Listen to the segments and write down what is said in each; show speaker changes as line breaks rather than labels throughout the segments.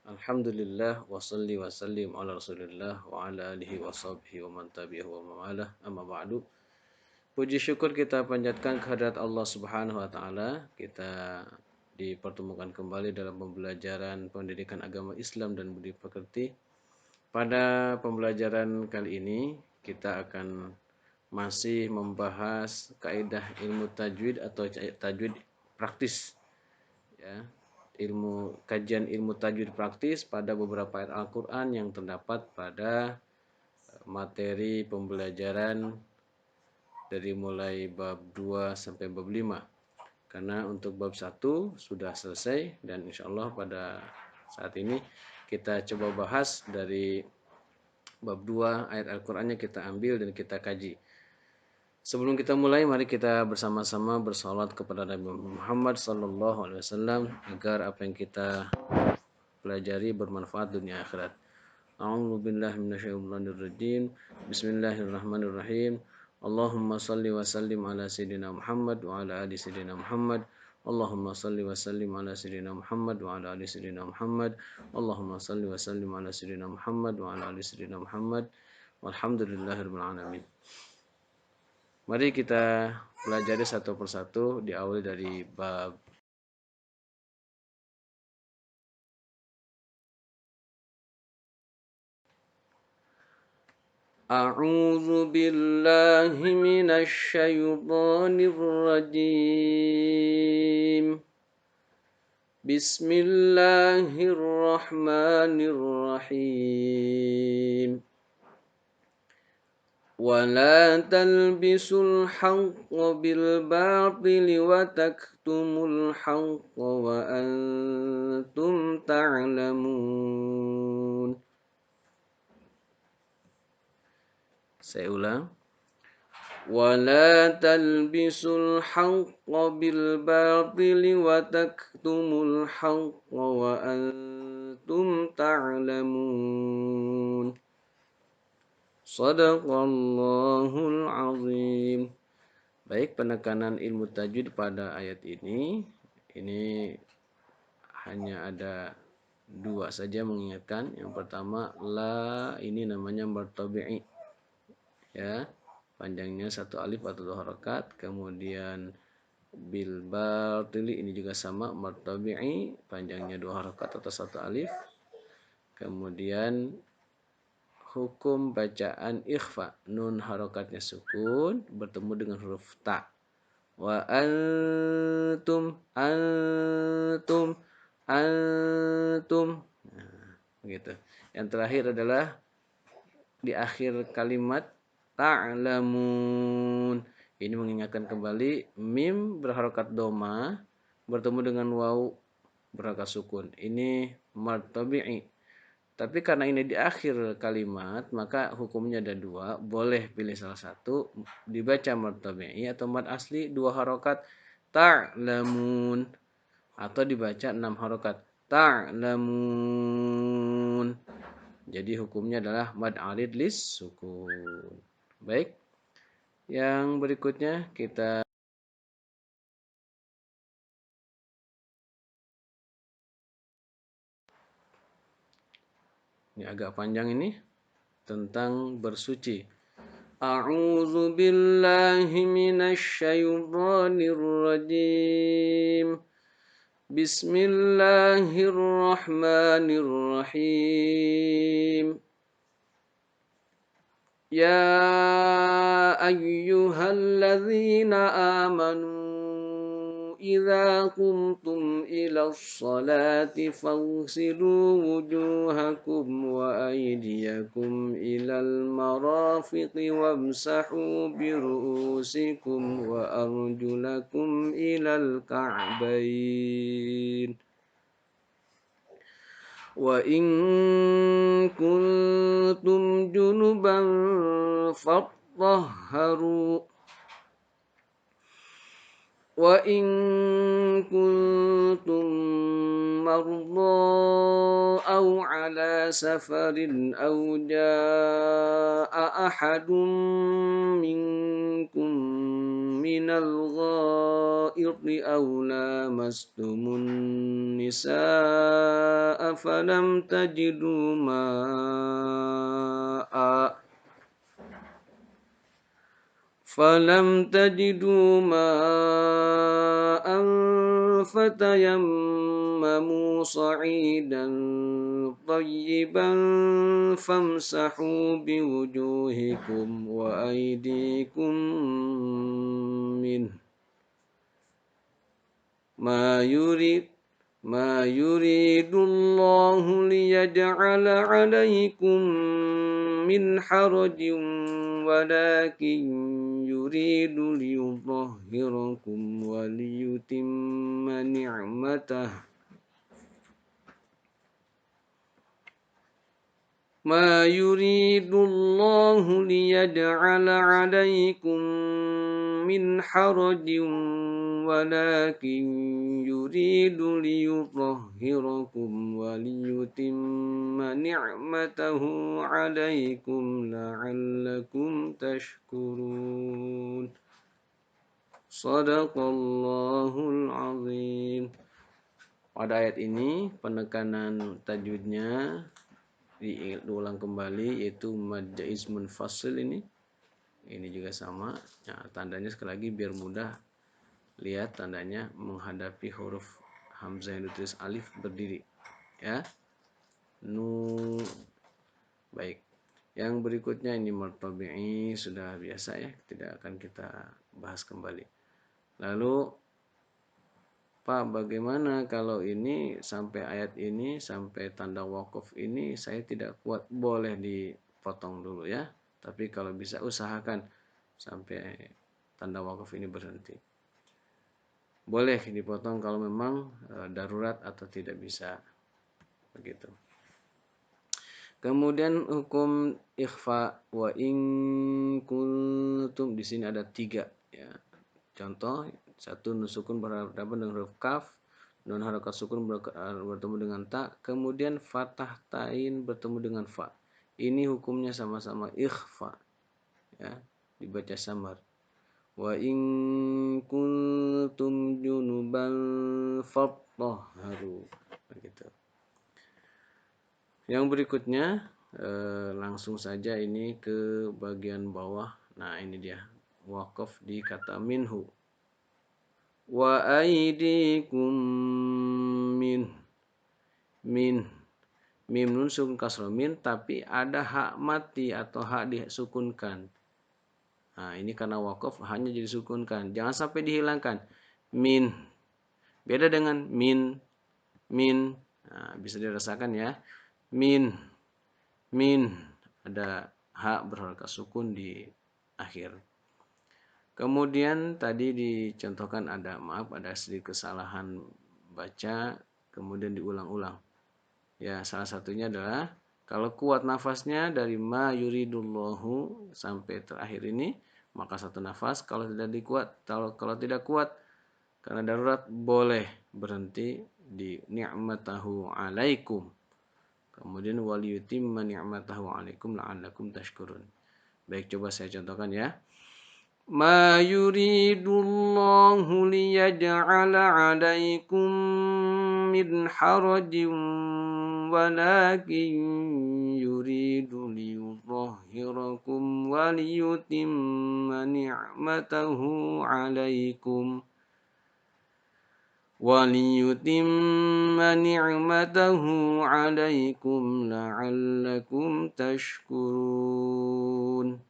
Alhamdulillah wassalli wasallim ala Rasulillah wa ala alihi wa sahbihi wa man tabi'ahu wa mawalah amma ba'du. Puji syukur kita panjatkan kehadirat Allah Subhanahu wa taala. Kita dipertemukan kembali dalam pembelajaran pendidikan agama Islam dan budi pekerti. Pada pembelajaran kali ini kita akan masih membahas kaidah ilmu tajwid atau tajwid praktis, ya, kajian ilmu tajwid praktis pada beberapa ayat Al-Quran yang terdapat pada materi pembelajaran dari mulai bab 2 sampai bab 5. Karena untuk bab 1 sudah selesai dan insya Allah pada saat ini kita coba bahas dari bab 2 ayat Al-Qurannya kita ambil dan kita kaji. Sebelum kita mulai, mari kita bersama-sama bersalawat kepada Nabi Muhammad SAW agar apa yang kita pelajari bermanfaat dunia akhirat. A'udzu billahi minasyaitonir rajim. Bismillahirrahmanirrahim. Allahumma salli wa sallim ala sayyidina Muhammad wa ala ali sayyidina Muhammad. Allahumma salli wa sallim ala sayyidina Muhammad wa ala ali sayyidina Muhammad. Allahumma salli wa sallim ala sayyidina Muhammad wa ala ali sayyidina Muhammad. Walhamdulillahirabbil alamin. Mari kita pelajari satu persatu, diawali dari bab A'udzu billahi minasy syaithanir rajim. Bismillahirrahmanirrahim. ولا تلبسوا الحق بالباطل وتكتموا الحق وأنتم تعلمون. Saya ulang. ولا تلبسوا الحق بالباطل وتكتموا الحق وأنتم تعلمون. Shadaqallahul azim. Baik, penekanan ilmu tajwid pada ayat ini hanya ada dua saja mengingatkan. Yang pertama, la ini namanya martabi'i, ya, panjangnya satu alif atau dua harakat. Kemudian bil batili ini juga sama, martabi'i, panjangnya dua harakat atau satu alif. Kemudian hukum bacaan ikhfa, nun harokatnya sukun bertemu dengan huruf ta. Wa antum. Nah, begitu. Yang terakhir adalah di akhir kalimat ta'lamun. Ini mengingatkan kembali mim berharokat doma bertemu dengan waw berharokat sukun. Ini martabi'i. Tapi karena ini di akhir kalimat, maka hukumnya ada dua. Boleh pilih salah satu, dibaca martabi'i atau mad asli 2 harokat ta'lamun, atau dibaca 6 harokat ta'lamun. Jadi hukumnya adalah mad arid lis sukun. Baik, yang berikutnya kita ini agak panjang ini tentang bersuci. A'udzu billahi minasy syaithanir rajim. Bismillahirrahmanirrahim. Ya ayyuhalladzina amanu idza qumtum ilas salati faghsilu wujuhakum wa aydiyakum ilal marafiqi wamsahu biru'usikum wa arjulakum ilal ka'bayn. Wa in kuntum junuban fattahharu. Wa in kuntum مرضى أو على سفر أو جاء أحد منكم من الغائط أو لامستم النساء فلم تجدوا ماء فتيمموا صعيدا طيبا فامسحوا بوجوهكم وأيديكم منه ما يريد الله ليجعل عليكم من حرج ولكن يريد ليطهركم وليتم نعمته ما يريد الله ليجعل عليكم من حرج ولكن يريد ليطهركم وليتم نعمته عليكم لعلكم تشكرون. Shadaqallahul azim. Pada ayat ini penekanan tajwidnya diulang kembali, yaitu mad jaiz munfasil ini juga sama. Nah, tandanya sekali lagi biar mudah lihat, tandanya menghadapi huruf hamzah yang ditulis alif berdiri ya. Baik, yang berikutnya ini martabi'i, sudah biasa ya, tidak akan kita bahas kembali. Lalu Pak, bagaimana kalau ini sampai ayat ini, sampai tanda wakaf ini saya tidak kuat? Boleh dipotong dulu ya. Tapi kalau bisa usahakan sampai tanda wakaf ini berhenti. Boleh dipotong kalau memang darurat atau tidak bisa. Begitu. Kemudian hukum ikhfa wa in kuntum, di sini ada 3 ya. Contoh, 1 nun sukun berhadapan dengan huruf kaf, nun harakat sukun bertemu dengan ta, kemudian fathah tain bertemu dengan fa. Ini hukumnya sama-sama ikhfa ya, dibaca samar. Wa in kuntum junuban fattahharu, begitu. Yang berikutnya langsung saja ini ke bagian bawah. Nah, ini dia wakaf di kata minhu. Wa aydikum min mim nun sukun kasroh min, tapi ada hak mati atau hak disukunkan. Nah, ini karena wakaf hanya jadi sukunkan, jangan sampai dihilangkan. Min beda dengan min. Nah, bisa dirasakan ya. Min ada hak berharakat sukun di akhir. Kemudian tadi dicontohkan ada sedikit kesalahan baca, kemudian diulang-ulang. Ya, salah satunya adalah kalau kuat nafasnya dari ma yuridullahu sampai terakhir ini, maka 1 nafas. Kalau tidak kuat karena darurat, boleh berhenti di ni'matahu alaikum. Kemudian waliyutimma ni'matahu alaikum la'allakum tashkurun. Baik, coba saya contohkan ya. Ma yuridullahu liyaj'ala 'alaikum min harajin walakin yuridu liyutahhirakum wa liyutimma ni'matahu 'alaikum la'allakum tashkurun.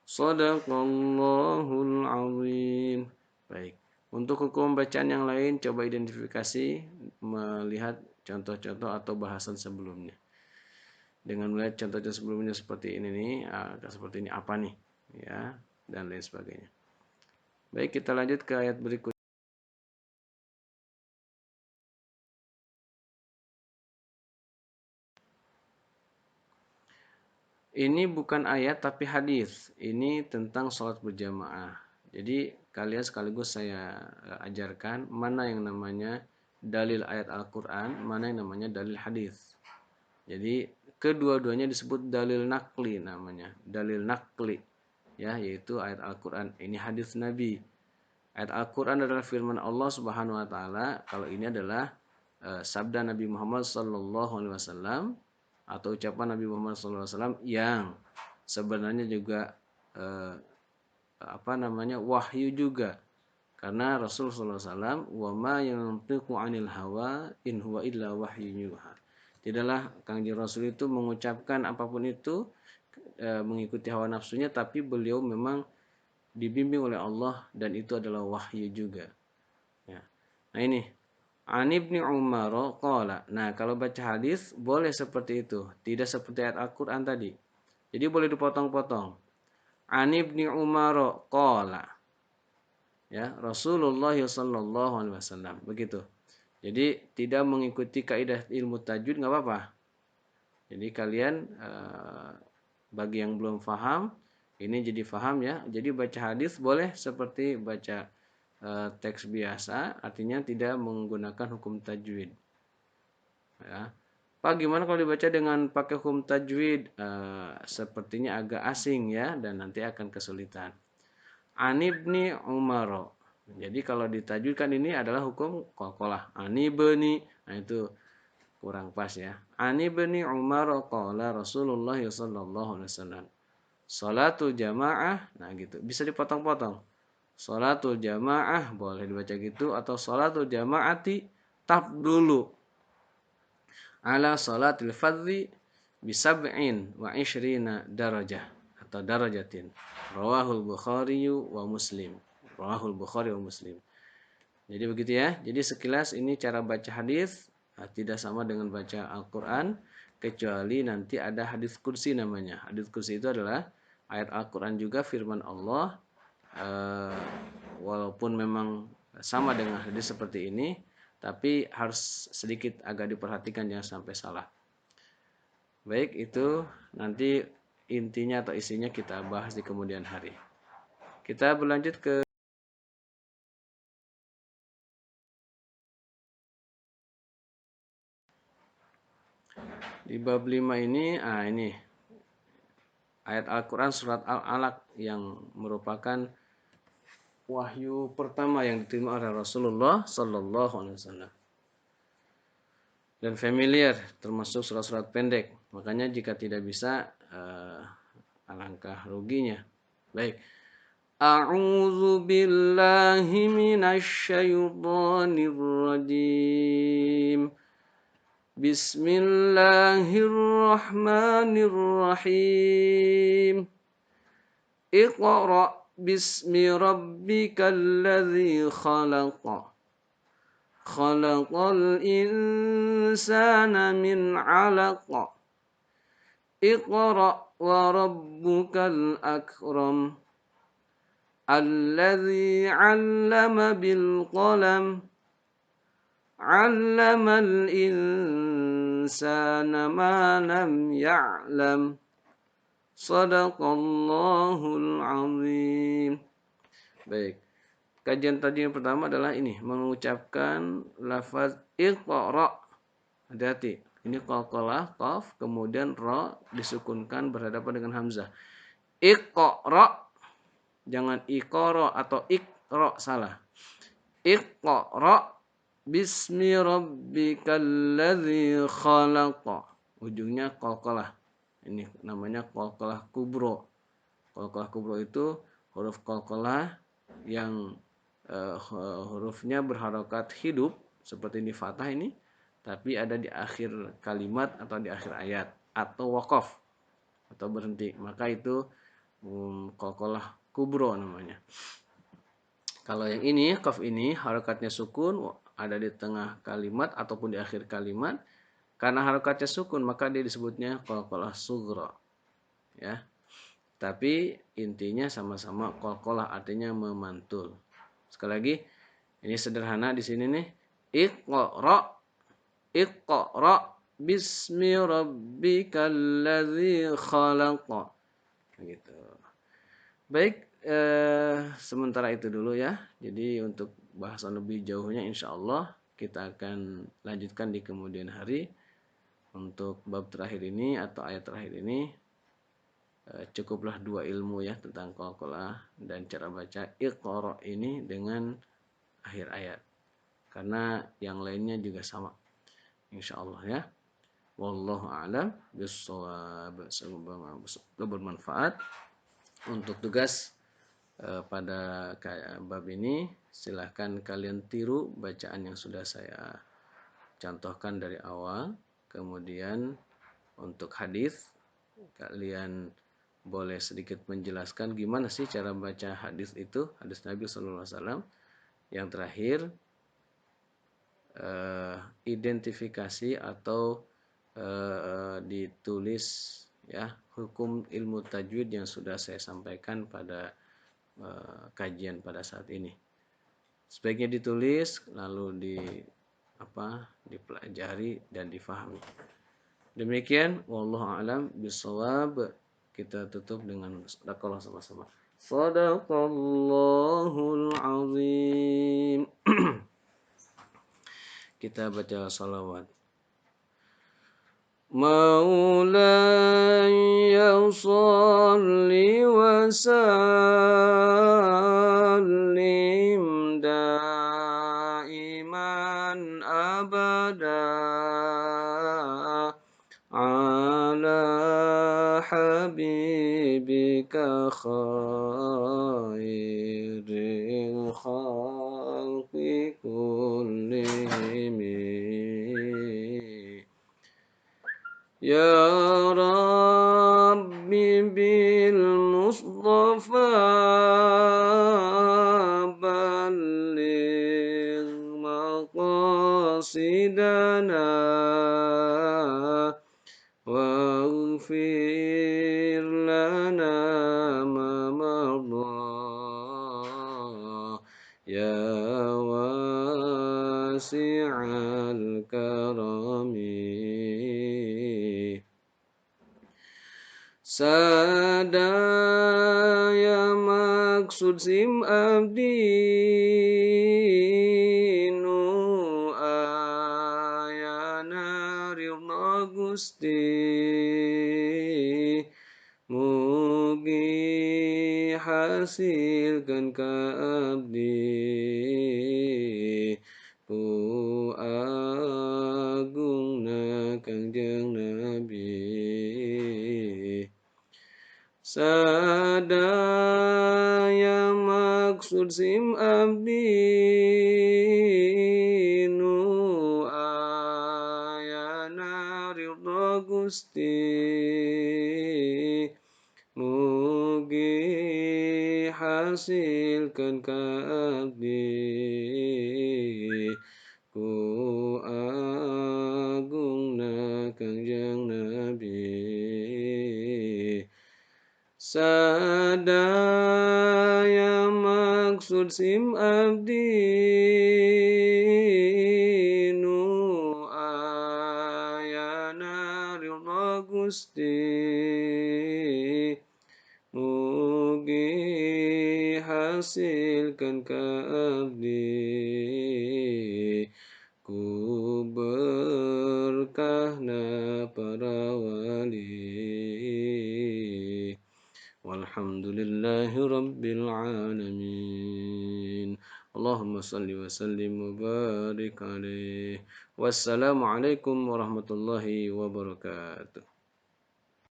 Shadaqallahul azim. Baik, untuk hukum bacaan yang lain coba identifikasi melihat contoh-contoh atau bahasan sebelumnya. Dengan melihat contoh-contoh sebelumnya seperti ini nih, seperti ini apa nih ya, dan lain sebagainya. Baik, kita lanjut ke ayat berikutnya. Ini bukan ayat tapi hadis. Ini tentang sholat berjamaah. Jadi kalian sekaligus saya ajarkan mana yang namanya dalil ayat Al-Qur'an, mana yang namanya dalil hadis. Jadi kedua-duanya disebut dalil nakli namanya, dalil nakli ya, yaitu ayat Al-Qur'an. Ini hadis Nabi. Ayat Al-Qur'an adalah firman Allah Subhanahu wa taala, kalau ini adalah sabda Nabi Muhammad sallallahu alaihi wasallam atau ucapan Nabi Muhammad sallallahu alaihi wasallam yang sebenarnya juga wahyu juga. Karena Rasulullah SAW, wa ma yantiqu 'anil hawa in huwa illa wahyun yuha. Tidaklah Kangjeng Rasul itu mengucapkan apapun itu mengikuti hawa nafsunya, tapi beliau memang dibimbing oleh Allah dan itu adalah wahyu juga. Ya. Nah ini, An Ibni Umar qala. Nah, kalau baca hadis boleh seperti itu, tidak seperti ayat Al-Qur'an tadi. Jadi boleh dipotong-potong. An Ibni Umar qala. Ya, Rasulullah sallallahu alaihi wasallam. Begitu. Jadi tidak mengikuti kaidah ilmu tajwid nggak apa-apa. Jadi kalian bagi yang belum paham ini jadi paham ya. Jadi baca hadis boleh seperti baca teks biasa, artinya tidak menggunakan hukum tajwid. Ya. Pak, gimana kalau dibaca dengan pakai hukum tajwid? Sepertinya agak asing ya dan nanti akan kesulitan. An Ibni Umar. Jadi kalau ditajwidkan ini adalah hukum qalqalah. An Ibni, nah itu kurang pas ya. An Ibni Umar qala Rasulullah sallallahu alaihi wasallam. Salatul jamaah, nah gitu. Bisa dipotong-potong. Salatul jamaah boleh dibaca gitu atau salatul jamaati tabdulu ala salatil fardhi bisab'in wa ishrina darajah atau darajatin. Rawahul Bukhari wa Muslim. Rawahul Bukhari wa Muslim. Jadi begitu ya. Jadi sekilas ini cara baca hadis, tidak sama dengan baca Al-Qur'an kecuali nanti ada hadis kursi namanya. Hadis kursi itu adalah ayat Al-Qur'an juga firman Allah, walaupun memang sama dengan hadis seperti ini, tapi harus sedikit agak diperhatikan jangan sampai salah. Baik, itu nanti intinya atau isinya kita bahas di kemudian hari. Kita berlanjut ke di bab 5 ini. Ini ayat Al-Quran surat Al-Alaq yang merupakan wahyu pertama yang diterima oleh Rasulullah Sallallahu Alaihi Wasallam dan familiar termasuk surat-surat pendek. Makanya jika tidak bisa alangkah ruginya. Baik. A'udzu billahi minasy syaithanir rajim. Bismillahirrahmanirrahim. Iqra' bismi rabbikal ladzi khalaq. Khalaqal insana min 'alaq. Iqra' wa rabbukal akram. Alladzi 'allama bil qalam. 'Allamal insana ma lam ya'lam. Shadaqallahul azim. Baik. Kajian tadi yang pertama adalah ini, mengucapkan lafaz iqra'. Hati-hati. Ini qalqalah qaf kemudian ra disukunkan berhadapan dengan hamzah. Iqra'. Jangan iqra atau iqra, salah. Iqra' bismi rabbikal ladzi khalaq. Ujungnya qalqalah. Ini namanya qalqalah kubro. Qalqalah kubro itu huruf qalqalah yang hurufnya berharokat hidup seperti ini fathah ini, tapi ada di akhir kalimat atau di akhir ayat atau waqaf atau berhenti. Maka itu qalqalah kubro namanya. Kalau yang ini, qaf ini harokatnya sukun, ada di tengah kalimat ataupun di akhir kalimat. Karena harokatnya sukun, maka dia disebutnya qalqalah sughra. Ya. Tapi intinya sama-sama qalqalah, artinya memantul. Sekali lagi, ini sederhana di sini nih. Iqra' bismi rabbikal ladzi khalaq. Begitu. Baik, sementara itu dulu ya. Jadi untuk bahasan lebih jauhnya insya Allah kita akan lanjutkan di kemudian hari. Untuk bab terakhir ini atau ayat terakhir ini cukuplah 2 ilmu ya tentang qalqalah dan cara baca Iqra ini dengan akhir ayat. Karena yang lainnya juga sama. Insyaallah ya. Wallahu a'lam bishawab. Semoga bermanfaat. Untuk tugas pada bab ini silahkan kalian tiru bacaan yang sudah saya contohkan dari awal. Kemudian untuk hadis kalian boleh sedikit menjelaskan gimana sih cara baca hadis itu, hadis Nabi Sallallahu Alaihi Wasallam. Yang terakhir identifikasi atau ditulis ya hukum ilmu tajwid yang sudah saya sampaikan pada kajian pada saat ini. Sebaiknya ditulis lalu dipelajari dan difahami. Demikian wallahu a'lam bishawab. Kita tutup dengan sedekah sama-sama. Shadaqallahul azim. Kita baca salawat. Maulaya shalli wa sallim daiman abada ala habibika khairil khalqi kullihim. Ya Rabbi bil Mustafa balligh maqasidana waghfir lana ma madha ya wasi'al karami. Sadaya maksud sim abdi nu ayana ridha Gusti mugi hasilkan ka abdi ku agungna Kangjeng Nabi. Sadaya maksud sim abdi nu ayana ridha Gusti mugi hasilkan ka abdi ku agungna Kangjeng Nabi. Sadaya maksud sim abdi nu ayana ridha Gusti mugi hasilkan ka abdi ku berkahna para wali. Walhamdulillahi rabbil alamin. Allahumma salli wa sallim wa barik alaihi. Wassalamualaikum warahmatullahi wabarakatuh.